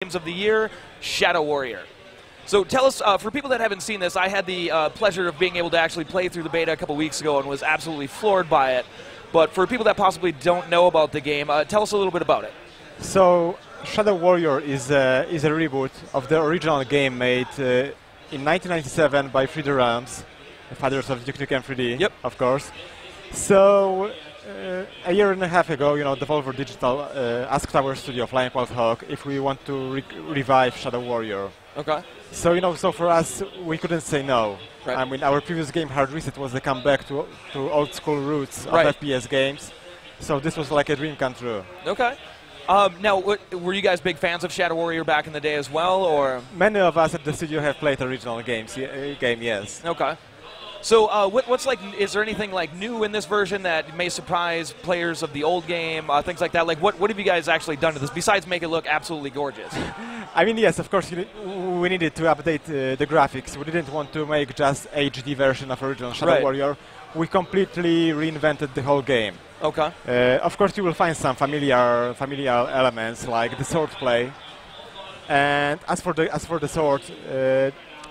Games of the year, Shadow Warrior. So tell us, for people that haven't seen this, I had the pleasure of being able to actually play through the beta a couple weeks ago and was absolutely floored by it. But for people that possibly don't know about the game, tell us a little bit about it. So Shadow Warrior is a reboot of the original game made in 1997 by 3D Realms, the fathers of Duke Nukem 3D, Yep. of course. So a year and a half ago, Devolver Digital asked our studio, Flying Wild Hog, if we want to revive Shadow Warrior. Okay. So so for us, we couldn't say no. Right. I mean, our previous game, Hard Reset, was a comeback to old school roots of Right. FPS games. So this was like a dream come true. Okay. Now, were you guys big fans of Shadow Warrior back in the day as well, or? Many of us at the studio have played original game, yes. Okay. So what's like? Is there anything like new in this version that may surprise players of the old game? Things like that. Like what have you guys actually done to this besides make it look absolutely gorgeous? I mean, yes, of course, we needed to update the graphics. We didn't want to make just HD version of original Shadow Right. Warrior. We completely reinvented the whole game. Okay. Of course, you will find some familiar elements like the sword play. And as for the sword,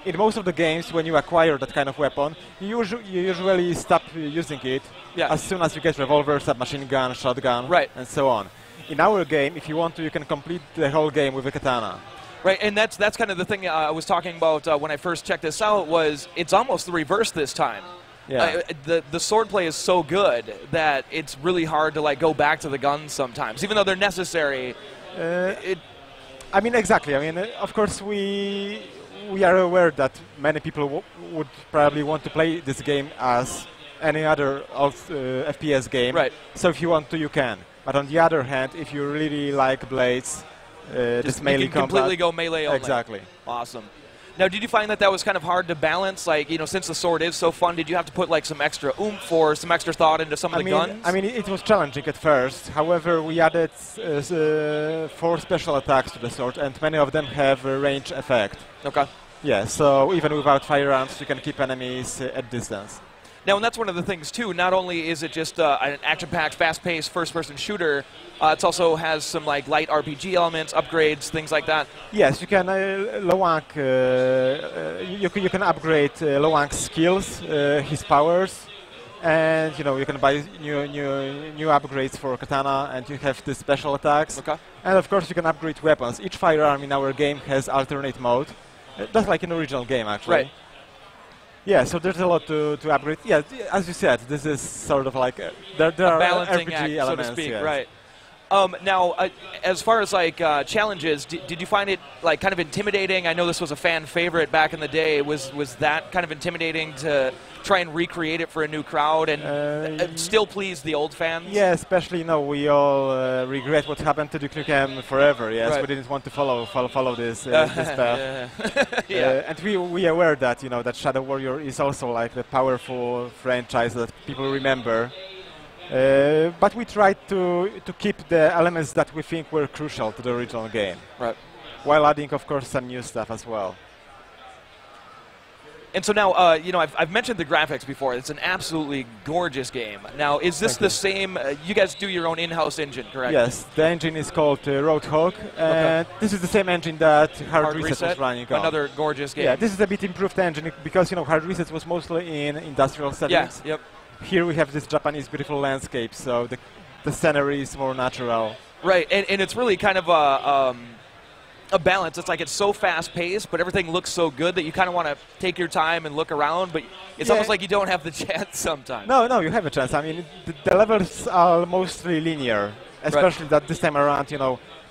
in most of the games, when you acquire that kind of weapon, you usually stop using it as soon as you get revolver, submachine gun, shotgun, Right. and so on. In our game, if you want to, you can complete the whole game with a katana. Right, and that's kind of the thing I was talking about when I first checked this out. Was it's almost the reverse this time. Yeah. The swordplay is so good that it's really hard to like go back to the guns sometimes, even though they're necessary. I mean, exactly. I mean, of course, we are aware that many people would probably want to play this game as any other FPS game. Right. So if you want to, you can. But on the other hand, if you really like blades, this melee you can combat, completely go melee only. Exactly. Awesome. Now, did you find that was kind of hard to balance? Like, since the sword is so fun, did you have to put like some extra oomph or some extra thought into some of the guns? I mean, it was challenging at first. However, we added 4 special attacks to the sword, and many of them have a range effect. Okay. Yeah, so even without firearms, you can keep enemies at distance. Now, and that's one of the things, too. Not only is it just an action-packed, fast-paced, first-person shooter, it also has some like light RPG elements, upgrades, things like that. Yes, you can you can upgrade Loang's skills, his powers, and you can buy new upgrades for katana, and you have the special attacks. Okay. And of course, you can upgrade weapons. Each firearm in our game has alternate mode, just like in the original game, actually. Right. Yeah, so there's a lot to upgrade. Yeah, as you said, this is sort of like there are balancing RPG act, elements, so to speak, yes. right? Now, as far as like challenges, did you find it like kind of intimidating? I know this was a fan favorite back in the day. Was that kind of intimidating to try and recreate it for a new crowd and still please the old fans? Yeah, especially we all regret what happened to Duke Nukem Forever. Yes, Right. we didn't want to follow this this path. Yeah. And we aware that that Shadow Warrior is also like a powerful franchise that people remember. But we tried to keep the elements that we think were crucial to the original game, Right. while adding, of course, some new stuff as well. And so now, I've mentioned the graphics before. It's an absolutely gorgeous game. Now, is this the same? You guys do your own in-house engine, correct? Yes, the engine is called Roadhog, and this is the same engine that Hard Reset was running on. Another gorgeous game. Yeah, this is a bit improved engine because Hard Reset was mostly in industrial settings. Yeah. Yep. Here we have this Japanese beautiful landscape, so the scenery is more natural. Right, and it's really kind of a balance. It's like it's so fast-paced, but everything looks so good that you kind of want to take your time and look around, but it's almost like you don't have the chance sometimes. No, you have a chance. I mean, the levels are mostly linear, especially that this time around,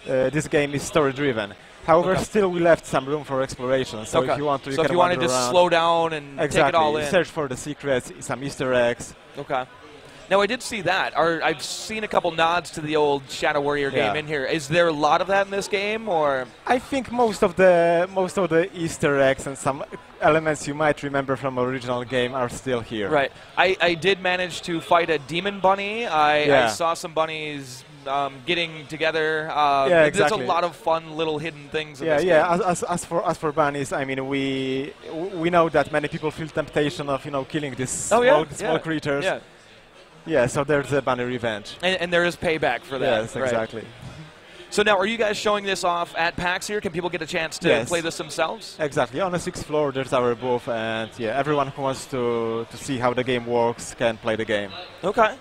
this game is story-driven. However, still we left some room for exploration, so if you want to, you can wanted wander to around. slow down and take it all in. Search for the secrets, some Easter eggs. Okay. Now, I did see that. I've seen a couple nods to the old Shadow Warrior game in here. Is there a lot of that in this game, or? I think most of the Easter eggs and some elements you might remember from original game are still here. Right. I did manage to fight a demon bunny. I saw some bunnies getting together. Exactly. There's a lot of fun little hidden things in this game. As for bunnies, I mean, we know that many people feel temptation of killing these small creatures. Yeah, so there's a bunny revenge. And there is payback for that. Yes, exactly. So now, are you guys showing this off at PAX here? Can people get a chance to Yes. play this themselves? Exactly. On the 6th floor, there's our booth, and yeah, everyone who wants to see how the game works can play the game. Okay.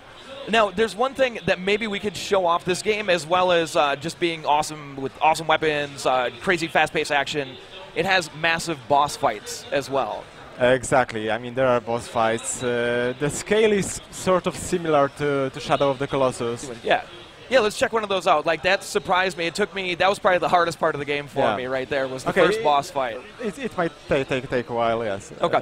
Now, there's one thing that maybe we could show off this game, as well as just being awesome with awesome weapons, crazy fast-paced action. It has massive boss fights as well. Exactly. I mean, there are boss fights. The scale is sort of similar to Shadow of the Colossus. Yeah. Yeah, let's check one of those out. Like, that surprised me. It took me, that was probably the hardest part of the game for me right there, was the first boss fight. It might take a while, yes. Okay.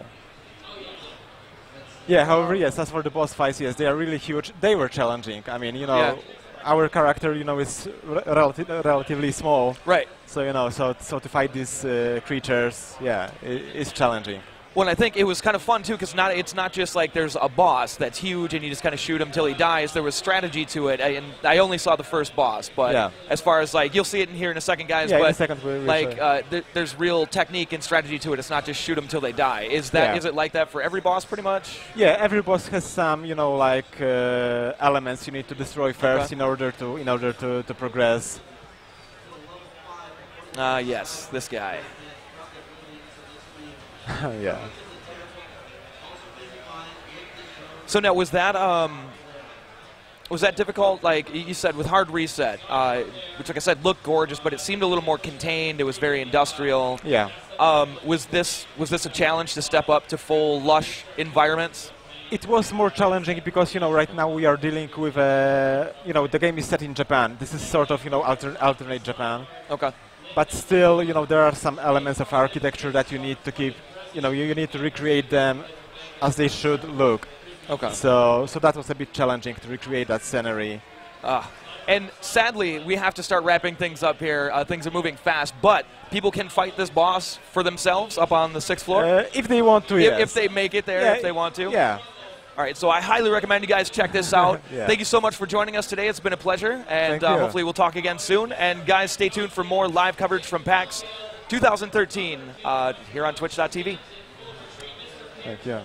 Yeah, however, yes, as for the boss fights, yes, they are really huge. They were challenging. I mean, you know, our character, you know, is relatively small. Right. So, you know, so to fight these creatures, yeah, it's challenging. Well, and I think it was kind of fun, too, because it's not just like there's a boss that's huge and you just kind of shoot him till he dies. There was strategy to it, and I only saw the first boss. But as far as, like, you'll see it in here in a second, guys. Yeah, but in a second there's real technique and strategy to it. It's not just shoot them till they die. Is it like that for every boss, pretty much? Yeah, every boss has some, you know, like elements you need to destroy first in order to progress. Yes, this guy. Yeah. So now, was that difficult? Like you said, with hard reset, which, like I said, looked gorgeous, but it seemed a little more contained. It was very industrial. Yeah. Was this a challenge to step up to full lush environments? It was more challenging because, you know, right now we are dealing with you know, the game is set in Japan. This is sort of, you know, alternate Japan. Okay. But still, you know, there are some elements of architecture that you need to keep. You know, you need to recreate them as they should look. Okay. So that was a bit challenging to recreate that scenery. And sadly, we have to start wrapping things up here. Things are moving fast, but people can fight this boss for themselves up on the 6th floor? If they want to, yes. If they make it there, if they want to? Yeah. All right, so I highly recommend you guys check this out. Yeah. Thank you so much for joining us today. It's been a pleasure, and hopefully we'll talk again soon. And guys, stay tuned for more live coverage from PAX 2013 here on Twitch.tv. Thank you.